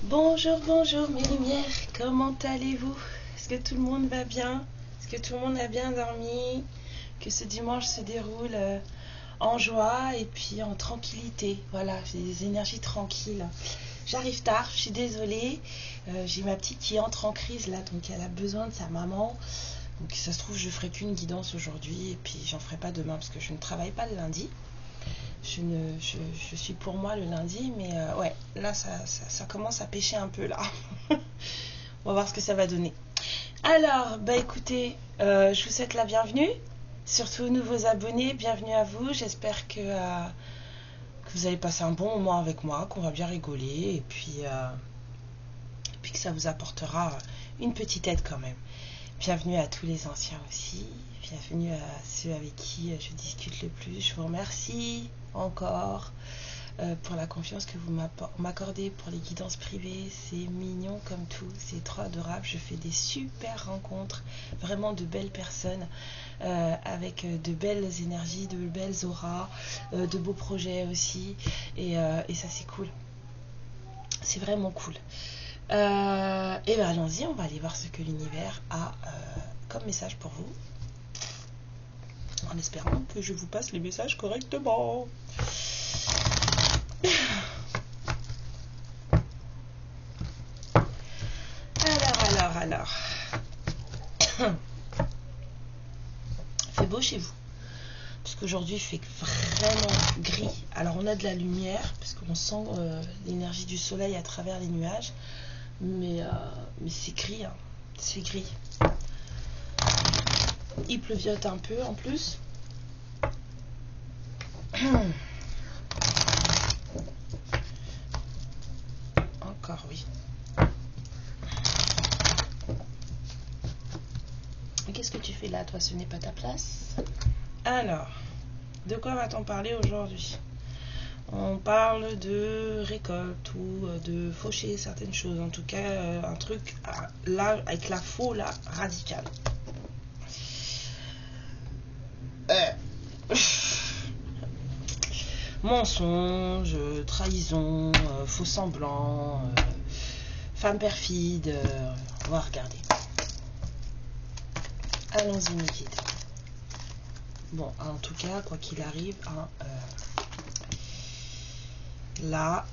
Bonjour, bonjour mes lumières, comment allez-vous? Est-ce que tout le monde va bien? Est-ce que tout le monde a bien dormi? Que ce dimanche se déroule en joie et puis en tranquillité. Voilà, j'ai des énergies tranquilles. J'arrive tard, je suis désolée. J'ai ma petite qui entre en crise là, donc elle a besoin de sa maman. Donc ça se trouve, je ferai qu'une guidance aujourd'hui et puis j'en ferai pas demain parce que je ne travaille pas le lundi. Je suis pour moi le lundi, mais ouais, là ça commence à pêcher un peu là. On va voir ce que ça va donner. Alors, bah écoutez, je vous souhaite la bienvenue. Surtout nouveaux abonnés, bienvenue à vous. J'espère que vous allez passer un bon moment avec moi, qu'on va bien rigoler et puis que ça vous apportera une petite aide quand même. Bienvenue à tous les anciens aussi. Bienvenue à ceux avec qui je discute le plus. Je vous remercie encore pour la confiance que vous m'accordez pour les guidances privées. C'est mignon comme tout, c'est trop adorable. Je fais des super rencontres, vraiment de belles personnes avec de belles énergies, de belles auras, de beaux projets aussi. Et ça c'est cool. C'est vraiment cool. Et bien allons-y, on va aller voir ce que l'univers a comme message pour vous. En espérant que je vous passe les messages correctement. Alors. Il fait beau chez vous. Parce qu'aujourd'hui il fait vraiment gris. Alors on a de la lumière, parce qu'on sent l'énergie du soleil à travers les nuages. Mais c'est gris, hein. C'est gris. Il pleuviote un peu en plus. Encore oui. Qu'est-ce que tu fais là, toi? Ce n'est pas ta place. Alors, de quoi va-t-on parler aujourd'hui? On parle de récolte ou de faucher certaines choses. En tout cas, un truc là, avec la faux là, radicale. Mensonge, trahison, faux semblant, femme perfide. On va regarder. Allons-y, mes guides. Bon, en tout cas, quoi qu'il arrive, hein, là,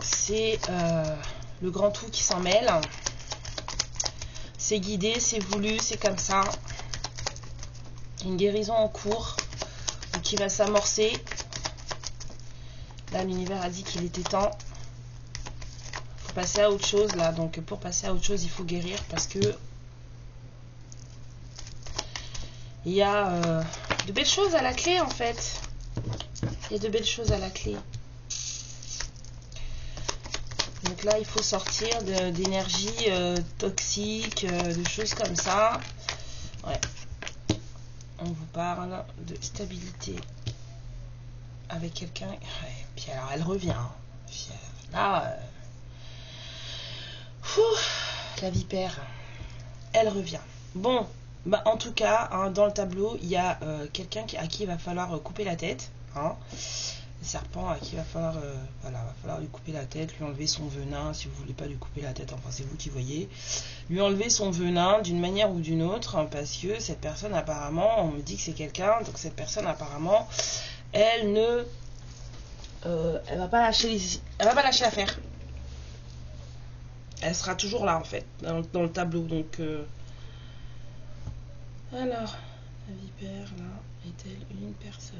c'est le grand tout qui s'en mêle. C'est guidé, c'est voulu, c'est comme ça. Une guérison en cours qui va s'amorcer. Là, l'univers a dit qu'il était temps. Il faut passer à autre chose, là. Donc, pour passer à autre chose, il faut guérir parce que il y a de belles choses à la clé, en fait. Il y a de belles choses à la clé. Donc là, il faut sortir d'énergie toxique, de choses comme ça. Ouais. On vous parle de stabilité avec quelqu'un. Ouais. Puis alors, elle revient. Puis, là, la vipère, elle revient. Bon. Bah, en tout cas, hein, dans le tableau, il y a quelqu'un à qui il va falloir couper la tête. Hein. Le serpent à qui il va falloir, voilà, va falloir lui couper la tête, lui enlever son venin. Si vous voulez pas lui couper la tête, enfin c'est vous qui voyez. Lui enlever son venin d'une manière ou d'une autre, hein, parce que cette personne apparemment, on me dit que c'est quelqu'un, donc cette personne apparemment, elle ne, elle va pas lâcher l'affaire. Elle sera toujours là en fait, dans le tableau, donc. Alors, la vipère, là, est-elle une personne?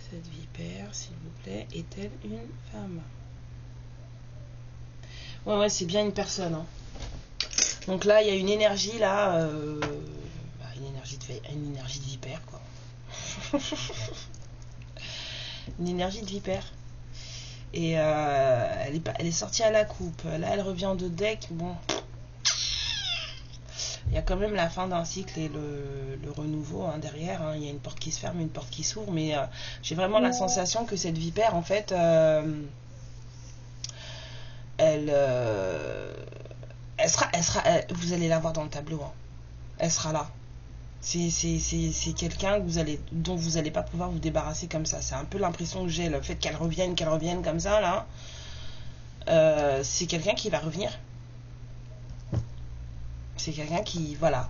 Cette vipère, s'il vous plaît, est-elle une femme? Ouais, c'est bien une personne. Hein. Donc là, il y a une énergie, là, une énergie de vipère, quoi. Une énergie de vipère. Et elle est sortie à la coupe. Là, elle revient de deck, bon... Il y a quand même la fin d'un cycle et le renouveau hein, derrière. Hein. Il y a une porte qui se ferme, une porte qui s'ouvre. Mais j'ai vraiment la sensation que cette vipère, en fait, elle vous allez la voir dans le tableau, hein. Elle sera là. C'est quelqu'un dont vous n'allez pas pouvoir vous débarrasser comme ça. C'est un peu l'impression que j'ai, le fait qu'elle revienne comme ça, là. C'est quelqu'un qui va revenir. C'est quelqu'un qui, voilà,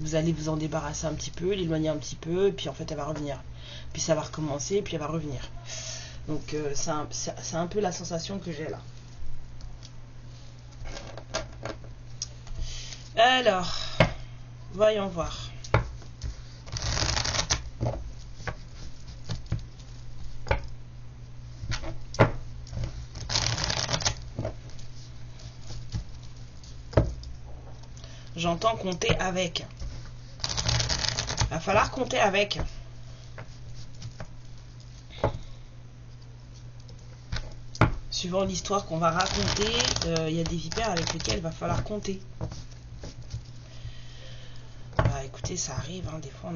vous allez vous en débarrasser un petit peu, l'éloigner un petit peu, et puis en fait elle va revenir. Puis ça va recommencer, et puis elle va revenir. Donc c'est un peu la sensation que j'ai là. Alors, voyons voir. J'entends compter avec. Va falloir compter avec. Suivant l'histoire qu'on va raconter, il y a des vipères avec lesquelles il va falloir compter. Bah, écoutez, ça arrive, hein, des fois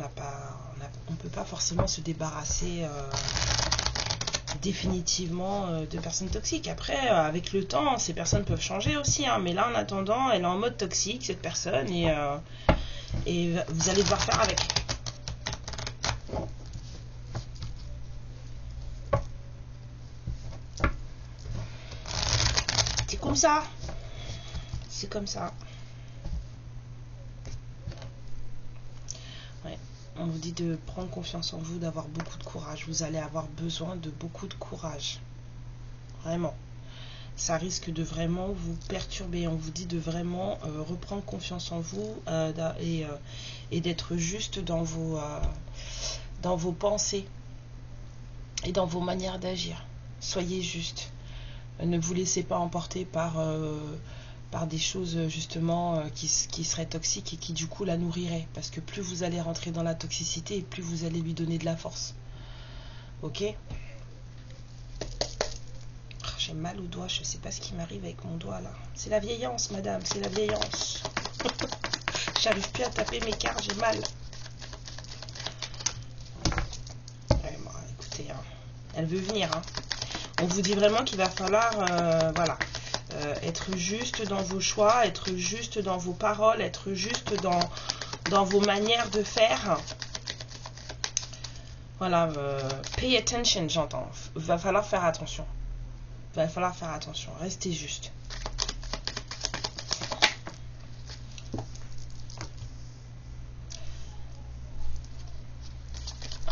on peut pas forcément se débarrasser définitivement de personnes toxiques. Après, avec le temps, ces personnes peuvent changer aussi, hein, mais là en attendant, elle est en mode toxique, cette personne, et vous allez devoir faire avec. C'est comme ça. C'est comme ça. Ouais. On vous dit de prendre confiance en vous, d'avoir beaucoup de courage. Vous allez avoir besoin de beaucoup de courage. Vraiment. Ça risque de vraiment vous perturber. On vous dit de vraiment reprendre confiance en vous et d'être juste dans vos pensées et dans vos manières d'agir. Soyez juste. Ne vous laissez pas emporter par des choses justement qui seraient toxiques et qui du coup la nourriraient. Parce que plus vous allez rentrer dans la toxicité et plus vous allez lui donner de la force. Ok ? J'ai mal au doigt, je sais pas ce qui m'arrive avec mon doigt là. C'est la vieillance, madame, c'est la vieillance. J'arrive plus à taper mes cartes, j'ai mal. Ouais, bon, écoutez, hein, elle veut venir. Hein. On vous dit vraiment qu'il va falloir, voilà, être juste dans vos choix, être juste dans vos paroles, être juste dans vos manières de faire. Voilà, pay attention, j'entends. Va falloir faire attention. Va falloir faire attention. Restez juste.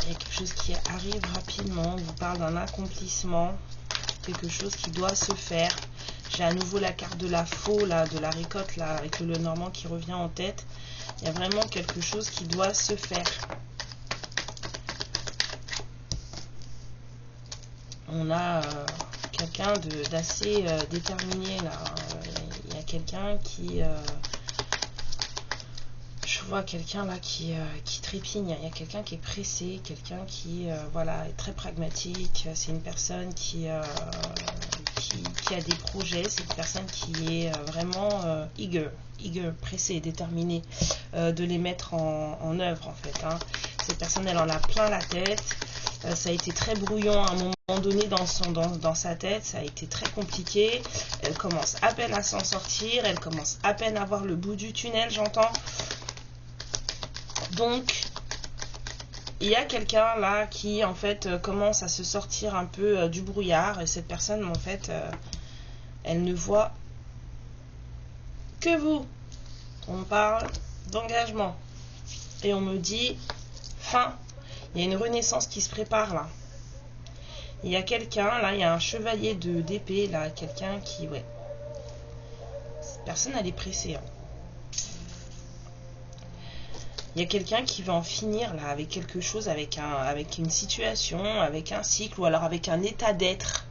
Il y a quelque chose qui arrive rapidement. On vous parle d'un accomplissement. Quelque chose qui doit se faire. J'ai à nouveau la carte de la faux, là, de la récolte, là, avec le Normand qui revient en tête. Il y a vraiment quelque chose qui doit se faire. On a quelqu'un d'assez déterminé, là. Il y a quelqu'un qui... je vois quelqu'un là qui trépigne. Il y a quelqu'un qui est pressé, quelqu'un qui voilà, est très pragmatique. C'est une personne qui a des projets. C'est une personne qui est vraiment eager, pressée, déterminée de les mettre en œuvre en fait. Hein. Cette personne, elle en a plein la tête. Ça a été très brouillon à un moment donné dans sa tête. Ça a été très compliqué. Elle commence à peine à s'en sortir. Elle commence à peine à voir le bout du tunnel, j'entends. Donc, il y a quelqu'un là qui en fait commence à se sortir un peu du brouillard. Et cette personne, en fait, elle ne voit que vous. On parle d'engagement. Et on me dit, fin. Il y a une renaissance qui se prépare là. Il y a quelqu'un, là, il y a un chevalier d'épée, là, quelqu'un qui, ouais. Cette personne, elle est pressée. Hein. Il y a quelqu'un qui va en finir là avec quelque chose, avec une situation, avec un cycle ou alors avec un état d'être.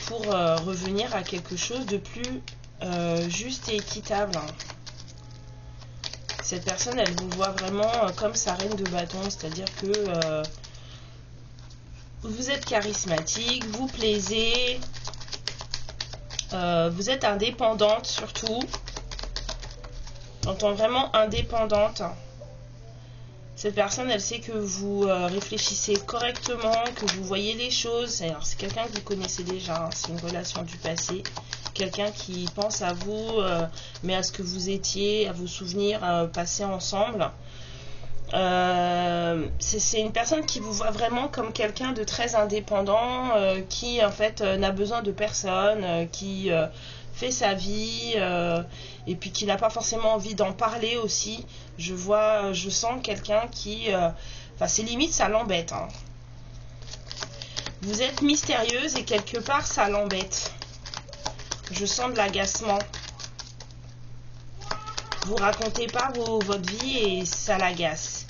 Pour revenir à quelque chose de plus juste et équitable. Hein. Cette personne, elle vous voit vraiment comme sa reine de bâton, c'est-à-dire que vous êtes charismatique, vous plaisez, vous êtes indépendante surtout. J'entends vraiment indépendante. Cette personne, elle sait que vous réfléchissez correctement, que vous voyez les choses. Alors, c'est quelqu'un que vous connaissez déjà, hein, c'est une relation du passé. Quelqu'un qui pense à vous, mais à ce que vous étiez, à vos souvenirs passés ensemble. C'est une personne qui vous voit vraiment comme quelqu'un de très indépendant, qui en fait n'a besoin de personne, qui fait sa vie, et puis qui n'a pas forcément envie d'en parler aussi. Je sens quelqu'un qui, enfin c'est limite ça l'embête, hein. Vous êtes mystérieuse et quelque part ça l'embête. Je sens de l'agacement. Vous racontez pas votre vie et ça l'agace.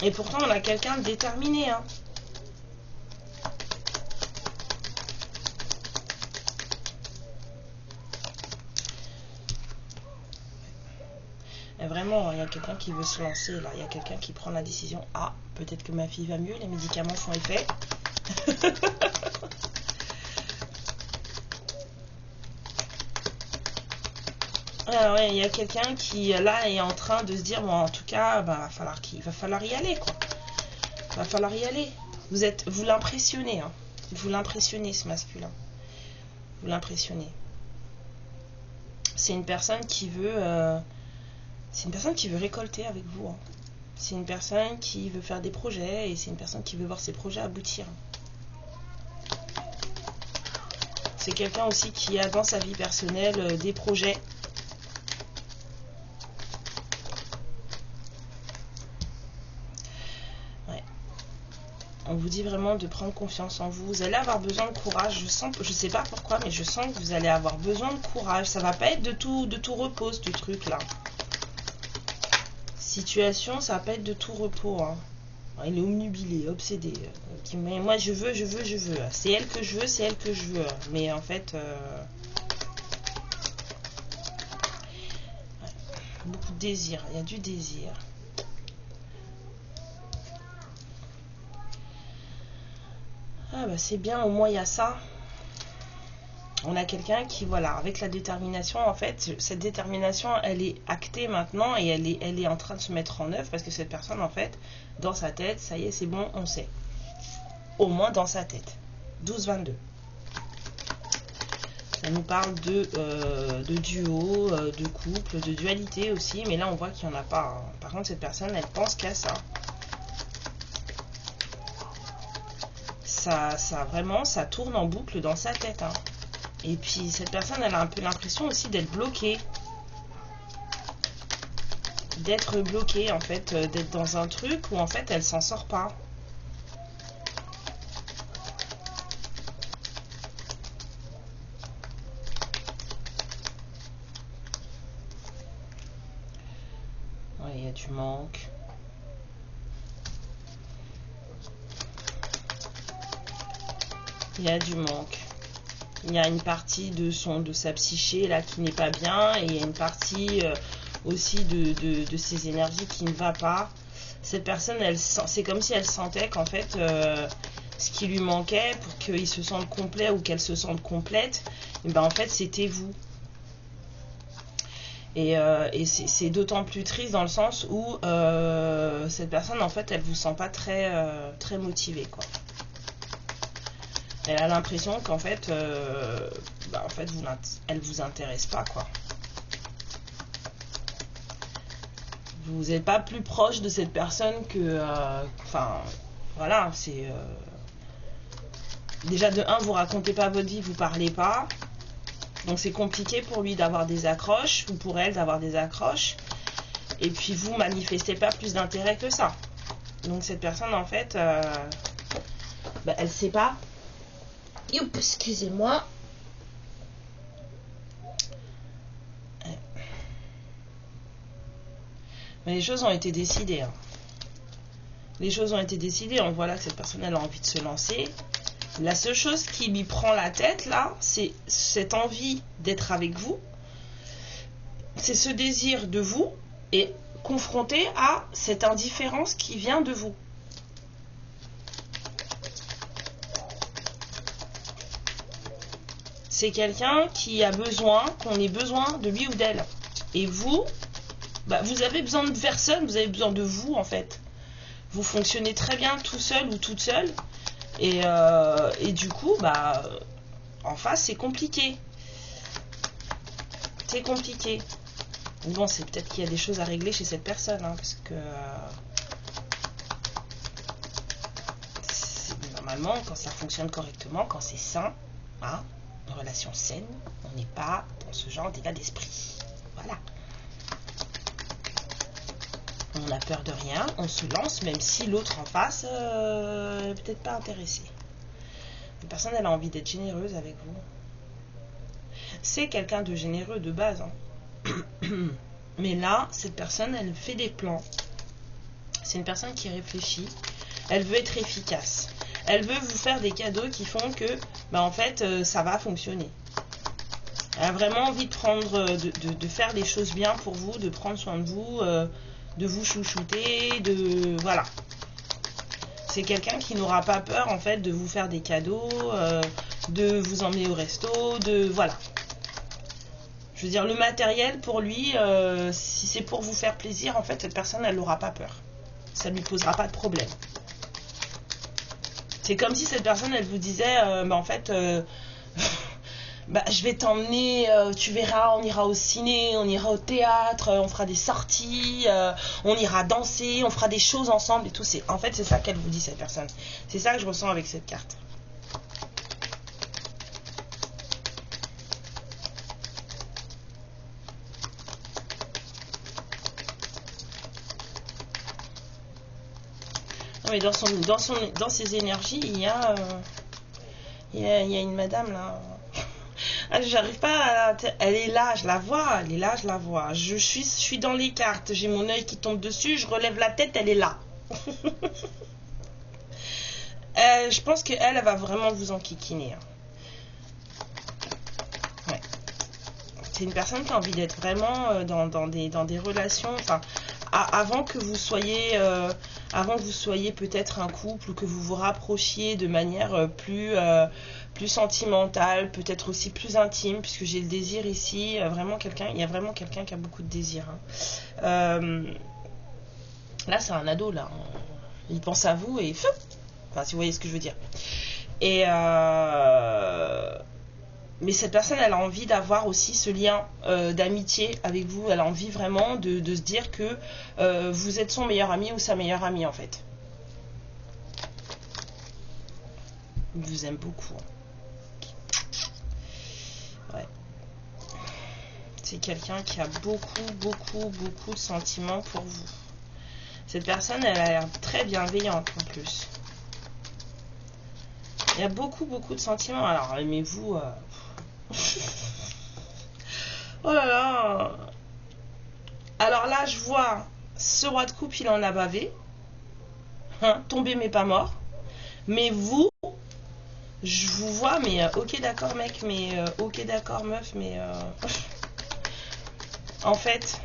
Et pourtant on a quelqu'un de déterminé, hein. Et vraiment, il y a quelqu'un qui veut se lancer là. Il y a quelqu'un qui prend la décision. Ah, peut-être que ma fille va mieux, les médicaments font effet. Ah ouais, il y a quelqu'un qui là est en train de se dire bon, en tout cas, bah, va falloir y aller quoi. Va falloir y aller. Vous l'impressionnez, hein. Vous l'impressionnez ce masculin. Vous l'impressionnez. C'est une personne qui veut, récolter avec vous, hein. C'est une personne qui veut faire des projets et c'est une personne qui veut voir ses projets aboutir. C'est quelqu'un aussi qui a dans sa vie personnelle des projets. Ouais. On vous dit vraiment de prendre confiance en vous. Vous allez avoir besoin de courage. Je sais pas pourquoi, mais je sens que vous allez avoir besoin de courage. Ça va pas être de tout repos, ce truc là. Situation, ça va pas être de tout repos, hein. Il est omnubilé, obsédé. Mais moi je veux. C'est elle que je veux, Mais en fait, beaucoup de désir. Il y a du désir. Ah bah c'est bien, au moins il y a ça. On a quelqu'un qui, voilà, avec la détermination, en fait, cette détermination, elle est actée maintenant et elle est en train de se mettre en œuvre parce que cette personne, en fait, dans sa tête, ça y est, c'est bon, on sait. Au moins dans sa tête. 12-22. Ça nous parle de duo, de couple, de dualité aussi, mais là, on voit qu'il n'y en a pas, hein. Par contre, cette personne, elle pense qu'à ça. Ça, vraiment, ça tourne en boucle dans sa tête, hein. Et puis cette personne, elle a un peu l'impression aussi d'être bloquée. D'être bloquée, en fait, d'être dans un truc où en fait elle s'en sort pas. Ouais, il y a du manque. Il y a du manque. Il y a une partie de sa psyché là qui n'est pas bien et il y a une partie aussi de ses énergies qui ne va pas. Cette personne, c'est comme si elle sentait qu'en fait ce qui lui manquait pour qu'il se sente complet ou qu'elle se sente complète, et ben en fait c'était vous. Et c'est d'autant plus triste dans le sens où cette personne en fait elle vous sent pas très motivée quoi. Elle a l'impression qu'en fait, elle vous intéresse pas, quoi. Vous n'êtes pas plus proche de cette personne que... voilà, c'est... déjà, de 1, vous racontez pas votre vie, vous parlez pas. Donc, c'est compliqué pour lui d'avoir des accroches, ou pour elle d'avoir des accroches. Et puis, vous manifestez pas plus d'intérêt que ça. Donc, cette personne, en fait, elle sait pas. Youp, excusez-moi. Mais les choses ont été décidées, hein. Les choses ont été décidées. On voit là que cette personne elle a envie de se lancer. La seule chose qui lui prend la tête là, c'est cette envie d'être avec vous. C'est ce désir de vous et confronté à cette indifférence qui vient de vous. C'est quelqu'un qui a besoin, qu'on ait besoin de lui ou d'elle. Et vous, bah, vous avez besoin de personne, vous avez besoin de vous en fait. Vous fonctionnez très bien tout seul ou toute seule. Et du coup, bah, en face, c'est compliqué. C'est compliqué. Bon, c'est peut-être qu'il y a des choses à régler chez cette personne, hein, parce que normalement, quand ça fonctionne correctement, quand c'est sain, hein, une relation saine, on n'est pas dans ce genre d'état d'esprit. Voilà. On n'a peur de rien, on se lance, même si l'autre en face n'est peut-être pas intéressé. La personne, elle a envie d'être généreuse avec vous. C'est quelqu'un de généreux de base, hein. Mais là, cette personne, elle fait des plans. C'est une personne qui réfléchit. Elle veut être efficace. Elle veut vous faire des cadeaux qui font que, bah, en fait, ça va fonctionner. Elle a vraiment envie de prendre, de faire des choses bien pour vous, de prendre soin de vous chouchouter, voilà. C'est quelqu'un qui n'aura pas peur, en fait, de vous faire des cadeaux, de vous emmener au resto, voilà. Je veux dire, le matériel, pour lui, si c'est pour vous faire plaisir, en fait, cette personne, elle n'aura pas peur. Ça ne lui posera pas de problème. C'est comme si cette personne, elle vous disait, bah, en fait, bah, je vais t'emmener, tu verras, on ira au ciné, on ira au théâtre, on fera des sorties, on ira danser, on fera des choses ensemble et tout. En fait, c'est ça qu'elle vous dit, cette personne. C'est ça que je ressens avec cette carte. Mais dans ses énergies, il y a une madame là. Ah, j'arrive pas à... Elle est là, je la vois. Elle est là, je la vois. Je suis dans les cartes. J'ai mon œil qui tombe dessus. Je relève la tête, elle est là. Je pense qu'elle va vraiment vous enquiquiner. Ouais. C'est une personne qui a envie d'être vraiment dans des relations. Enfin, avant que vous soyez peut-être un couple ou que vous vous rapprochiez de manière plus sentimentale, peut-être aussi plus intime, puisque j'ai le désir ici, il y a vraiment quelqu'un qui a beaucoup de désir. Hein. Là, c'est un ado, là. Il pense à vous et... Enfin, si vous voyez ce que je veux dire. Et... Mais cette personne, elle a envie d'avoir aussi ce lien d'amitié avec vous. Elle a envie vraiment de se dire que vous êtes son meilleur ami ou sa meilleure amie, en fait. Il vous aime beaucoup. Ouais. C'est quelqu'un qui a beaucoup de sentiments pour vous. Cette personne, elle a l'air très bienveillante en plus. Il y a beaucoup de sentiments. Alors, aimez-vous... Oh là là. Alors là, je vois ce roi de coupe, il en a bavé. Hein, tombé mais pas mort. Mais vous, je vous vois, mais ok d'accord mec, mais ok d'accord meuf, mais en fait,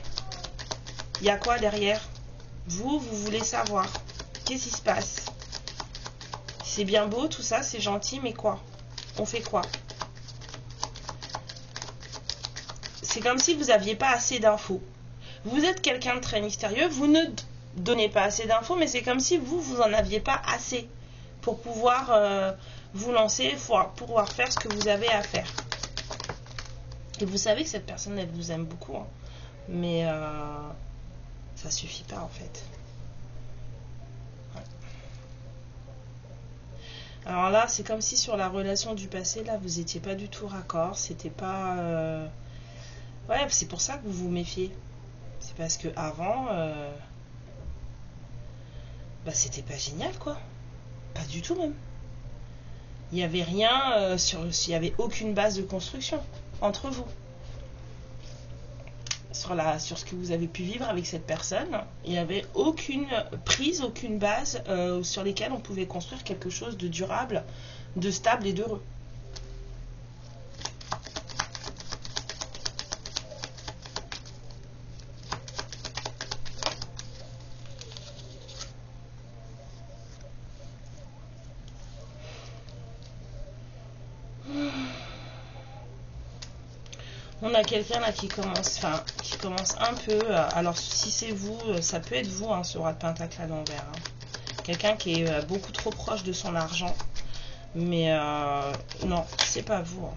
il y a quoi derrière? Vous voulez savoir. Qu'est-ce qui se passe? C'est bien beau, tout ça, c'est gentil, mais quoi? On fait quoi? C'est comme si vous n'aviez pas assez d'infos. Vous êtes quelqu'un de très mystérieux, vous ne donnez pas assez d'infos, mais c'est comme si vous en aviez pas assez pour pouvoir vous lancer, pour pouvoir faire ce que vous avez à faire. Et vous savez que cette personne, elle vous aime beaucoup, hein, mais ça suffit pas en fait. Ouais. Alors là, c'est comme si sur la relation du passé, là, vous étiez pas du tout raccord, c'était pas... Ouais, c'est pour ça que vous vous méfiez. C'est parce que avant, bah, c'était pas génial, quoi. Pas du tout, même. Il n'y avait rien, il n'y avait aucune base de construction entre vous. Sur ce que vous avez pu vivre avec cette personne, il n'y avait aucune prise, aucune base sur lesquelles on pouvait construire quelque chose de durable, de stable et d'heureux. On a quelqu'un là qui commence, enfin, qui commence un peu. Alors, si c'est vous, ça peut être vous, hein, ce roi de pentacle à l'envers. Hein. Quelqu'un qui est beaucoup trop proche de son argent. Mais non, c'est pas vous. Hein.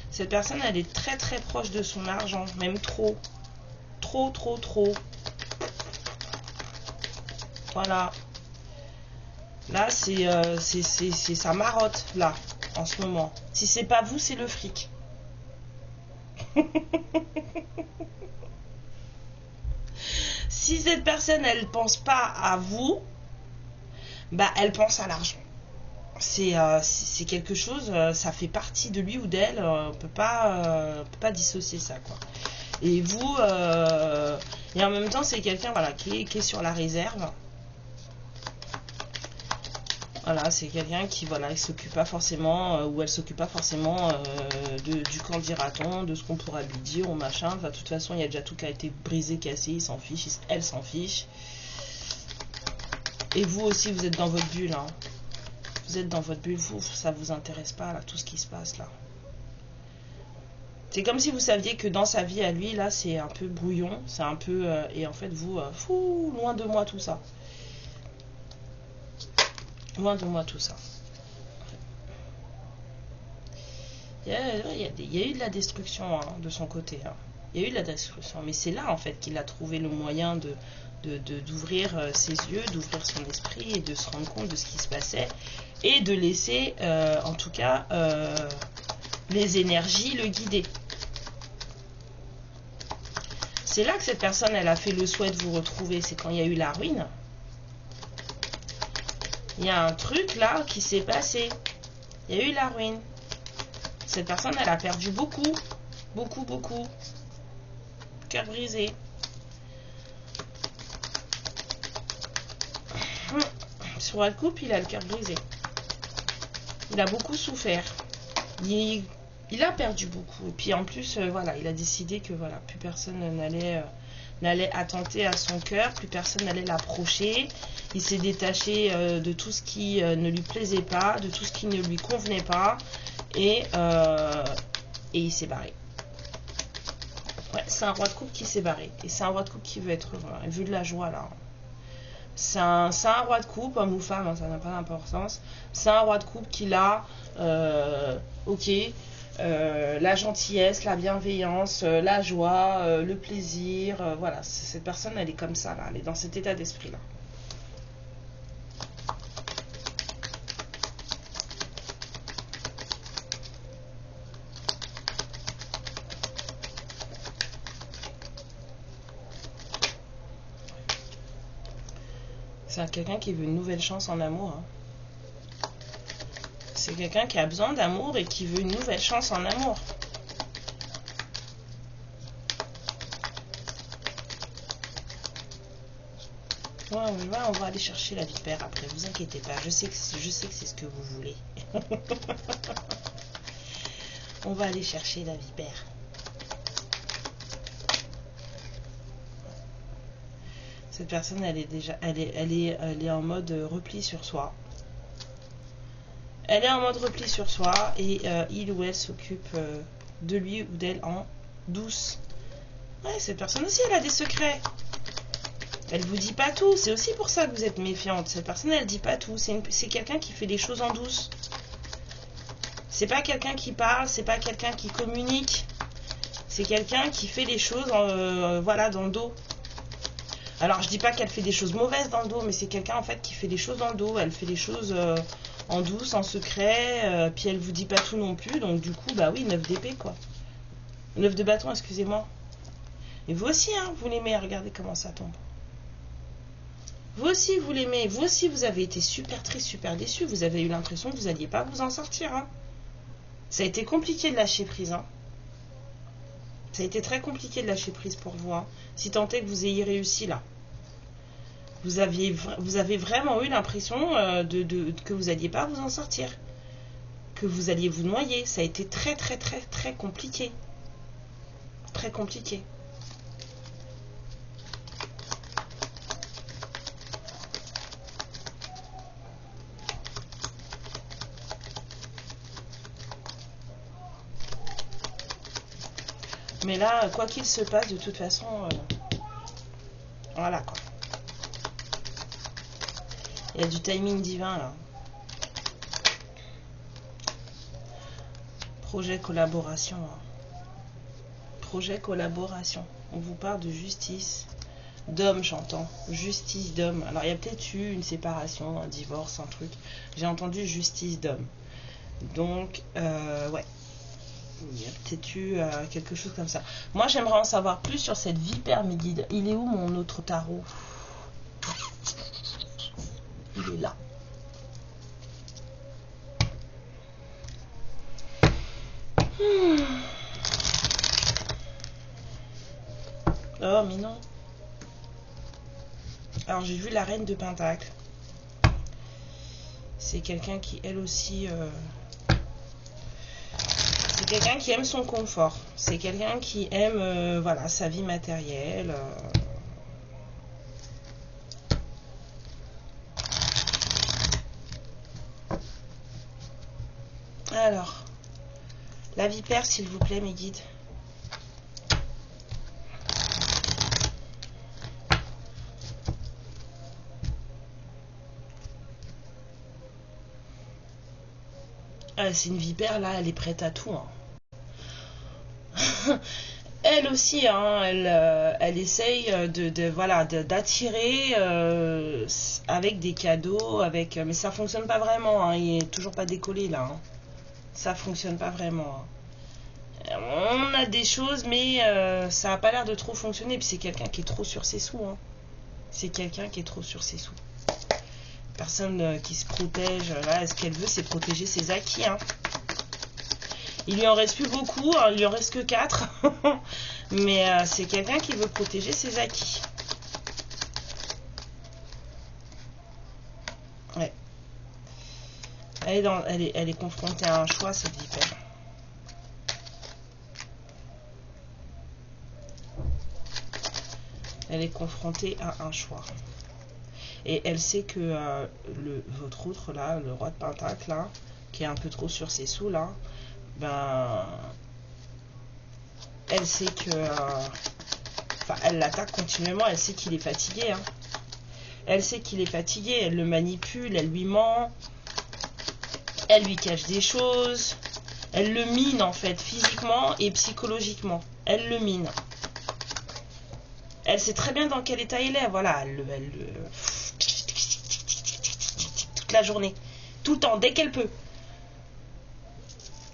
Cette personne, elle est très très proche de son argent, même trop. Trop, trop, trop. Voilà. Là, c'est sa marotte, là, en ce moment. Si c'est pas vous, c'est le fric. Si cette personne, elle pense pas à vous, bah, elle pense à l'argent. C'est quelque chose, ça fait partie de lui ou d'elle, on peut pas dissocier ça, quoi. Et vous, et en même temps, c'est quelqu'un, voilà, qui est sur la réserve. Voilà, c'est quelqu'un qui, voilà, il s'occupe pas forcément, ou elle s'occupe pas forcément du qu'en dira-t-on, de ce qu'on pourra lui dire, ou machin. Enfin, de toute façon, il y a déjà tout qui a été brisé, cassé, il s'en fiche, elle s'en fiche. Et vous aussi, vous êtes dans votre bulle, hein. Vous êtes dans votre bulle, vous, ça vous intéresse pas, là, tout ce qui se passe, là. C'est comme si vous saviez que dans sa vie à lui, là, c'est un peu brouillon, c'est un peu... et en fait, vous, fou, loin de moi tout ça. Loin de moi tout ça. Il y a eu de la destruction, hein, de son côté. Hein. Il y a eu de la destruction. Mais c'est là, en fait, qu'il a trouvé le moyen d'ouvrir ses yeux, d'ouvrir son esprit et de se rendre compte de ce qui se passait. Et de laisser, en tout cas, les énergies le guider. C'est là que cette personne, elle a fait le souhait de vous retrouver. C'est quand il y a eu la ruine. Il y a un truc là qui s'est passé. Il y a eu la ruine. Cette personne, elle a perdu beaucoup. Beaucoup, beaucoup. Cœur brisé. Sur la coupe, il a le cœur brisé. Il a beaucoup souffert. Il a perdu beaucoup. Et puis en plus, voilà, il a décidé que voilà, plus personne n'allait attenter à son cœur. Plus personne n'allait l'approcher. Il s'est détaché de tout ce qui ne lui plaisait pas, de tout ce qui ne lui convenait pas, et il s'est barré. Ouais, c'est un roi de coupe qui s'est barré, et c'est un roi de coupe qui veut être heureux, il veut de la joie là. C'est un roi de coupe, homme ou femme, hein, ça n'a pas d'importance. C'est un roi de coupe qui a, ok, la gentillesse, la bienveillance, la joie, le plaisir, voilà. Cette personne, elle est comme ça là, elle est dans cet état d'esprit là. C'est quelqu'un qui veut une nouvelle chance en amour. Hein. C'est quelqu'un qui a besoin d'amour et qui veut une nouvelle chance en amour. Ouais, on va aller chercher la vipère après, vous inquiétez pas. Je sais que c'est ce que vous voulez. On va aller chercher la vipère. Cette personne, elle est en mode repli sur soi. Elle est en mode repli sur soi et il ou elle s'occupe de lui ou d'elle en douce. Ouais, cette personne aussi, elle a des secrets. Elle vous dit pas tout. C'est aussi pour ça que vous êtes méfiante. Cette personne, elle dit pas tout. C'est quelqu'un qui fait les choses en douce. C'est pas quelqu'un qui parle, c'est pas quelqu'un qui communique. C'est quelqu'un qui fait les choses voilà, dans le dos. Alors je dis pas qu'elle fait des choses mauvaises dans le dos, mais c'est quelqu'un en fait qui fait des choses dans le dos. Elle fait les choses en douce, en secret, puis elle vous dit pas tout non plus. Donc du coup, bah oui, 9 d'épée quoi. 9 de bâton, excusez-moi. Et vous aussi, hein, vous l'aimez, regardez comment ça tombe. Vous aussi, vous l'aimez. Vous aussi, vous avez été super triste, super déçu. Vous avez eu l'impression que vous n'alliez pas vous en sortir. Hein. Ça a été compliqué de lâcher prise. Hein. Ça a été très compliqué de lâcher prise pour vous. Hein. Si tant est que vous ayez réussi là. Vous avez vraiment eu l'impression que vous n'alliez pas vous en sortir. Que vous alliez vous noyer. Ça a été très très très très compliqué. Très compliqué. Mais là, quoi qu'il se passe, de toute façon, voilà quoi. Il y a du timing divin là. Projet collaboration. Hein. Projet collaboration. On vous parle de justice. D'homme, j'entends. Justice d'homme. Alors, il y a peut-être eu une séparation, un divorce, un truc. J'ai entendu justice d'homme. Donc, ouais. Il y a peut-être eu quelque chose comme ça. Moi, j'aimerais en savoir plus sur cette vipère, mes guides. Il est où mon autre tarot? Il est là. Oh, mais non. Alors, j'ai vu la reine de Pentacle. C'est quelqu'un qui, elle aussi... c'est quelqu'un qui aime son confort. C'est quelqu'un qui aime, voilà, sa vie matérielle. Alors, la vipère, s'il vous plaît, mes guides. C'est une vipère, là, elle est prête à tout. Hein. Elle aussi, hein, elle essaye voilà, d'attirer avec des cadeaux, mais ça fonctionne pas vraiment. Hein, il est toujours pas décollé là. Hein. Ça fonctionne pas vraiment. Hein. On a des choses, mais ça a pas l'air de trop fonctionner. Puis c'est quelqu'un qui est trop sur ses sous. Hein. C'est quelqu'un qui est trop sur ses sous. Personne qui se protège. Là, ce qu'elle veut, c'est protéger ses acquis. Hein. Il lui en reste plus beaucoup, hein, il lui en reste que 4. Mais c'est quelqu'un qui veut protéger ses acquis. Ouais. Elle est confrontée à un choix, cette vipère. Elle est confrontée à un choix. Et elle sait que votre autre, là, le roi de Pentacle, là, qui est un peu trop sur ses sous, là, ben... Elle sait que... enfin, elle l'attaque continuellement, elle sait qu'il est fatigué. Hein. Elle sait qu'il est fatigué, elle le manipule, elle lui ment. Elle lui cache des choses. Elle le mine, en fait, physiquement et psychologiquement. Elle le mine. Elle sait très bien dans quel état il est, voilà. Toute la journée. Tout le temps, dès qu'elle peut.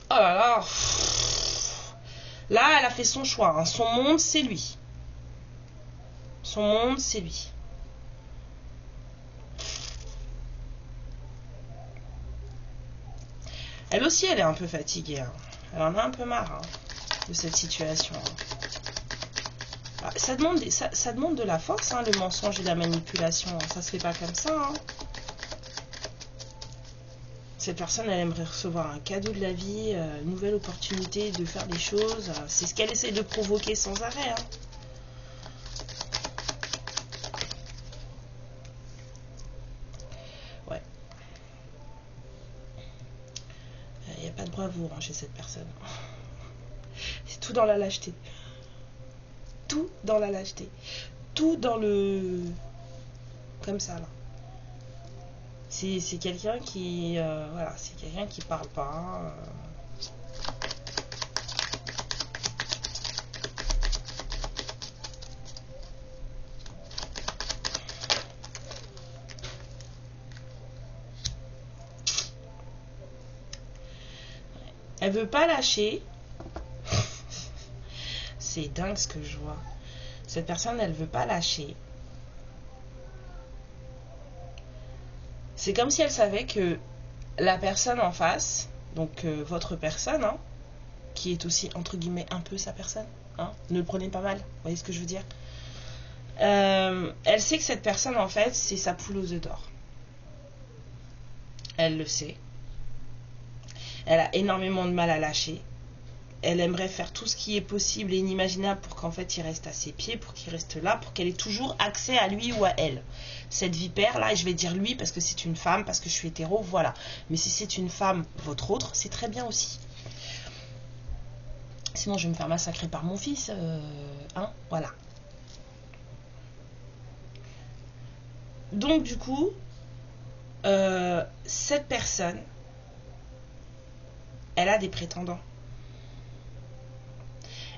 Oh là là. Là, elle a fait son choix. Hein. Son monde, c'est lui. Son monde, c'est lui. Elle aussi, elle est un peu fatiguée. Hein. Elle en a un peu marre hein, de cette situation. Hein. Ça demande de la force, hein, le mensonge et la manipulation. Ça se fait pas comme ça. Hein. Cette personne, elle aimerait recevoir un cadeau de la vie, une nouvelle opportunité de faire des choses. C'est ce qu'elle essaie de provoquer sans arrêt. Hein. Ouais. Il n'y a pas de bravoure hein, chez cette personne. C'est tout dans la lâcheté. Tout dans la lâcheté. Tout dans le... Comme ça, là. C'est quelqu'un qui... voilà, c'est quelqu'un qui parle pas. Elle veut pas lâcher. C'est dingue ce que je vois. Cette personne, elle veut pas lâcher. C'est comme si elle savait que la personne en face, donc votre personne, hein, qui est aussi entre guillemets un peu sa personne, hein, ne le prenez pas mal, vous voyez ce que je veux dire. Elle sait que cette personne en fait, c'est sa poule aux œufs d'or. Elle le sait. Elle a énormément de mal à lâcher. Elle aimerait faire tout ce qui est possible et inimaginable pour qu'en fait il reste à ses pieds, pour qu'il reste là, pour qu'elle ait toujours accès à lui ou à elle. Cette vipère là, et je vais dire lui parce que c'est une femme, parce que je suis hétéro, voilà. Mais si c'est une femme, votre autre, c'est très bien aussi. Sinon, je vais me faire massacrer par mon fils. Hein, voilà. Donc, du coup, cette personne, elle a des prétendants.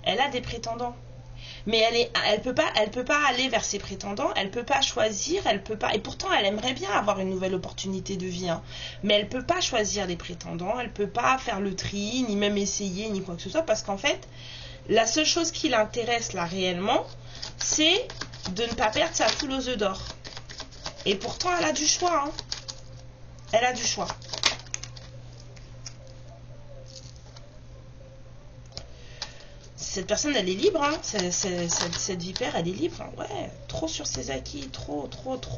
Elle a des prétendants. Mais elle peut pas aller vers ses prétendants, elle peut pas choisir, elle peut pas. Et pourtant, elle aimerait bien avoir une nouvelle opportunité de vie, hein. Mais elle peut pas choisir les prétendants, elle peut pas faire le tri, ni même essayer, ni quoi que ce soit, parce qu'en fait, la seule chose qui l'intéresse là réellement, c'est de ne pas perdre sa poule aux œufs d'or. Et pourtant, elle a du choix, hein. Elle a du choix. Cette personne, elle est libre, hein. Cette vipère, elle est libre, hein. Ouais, trop sur ses acquis, trop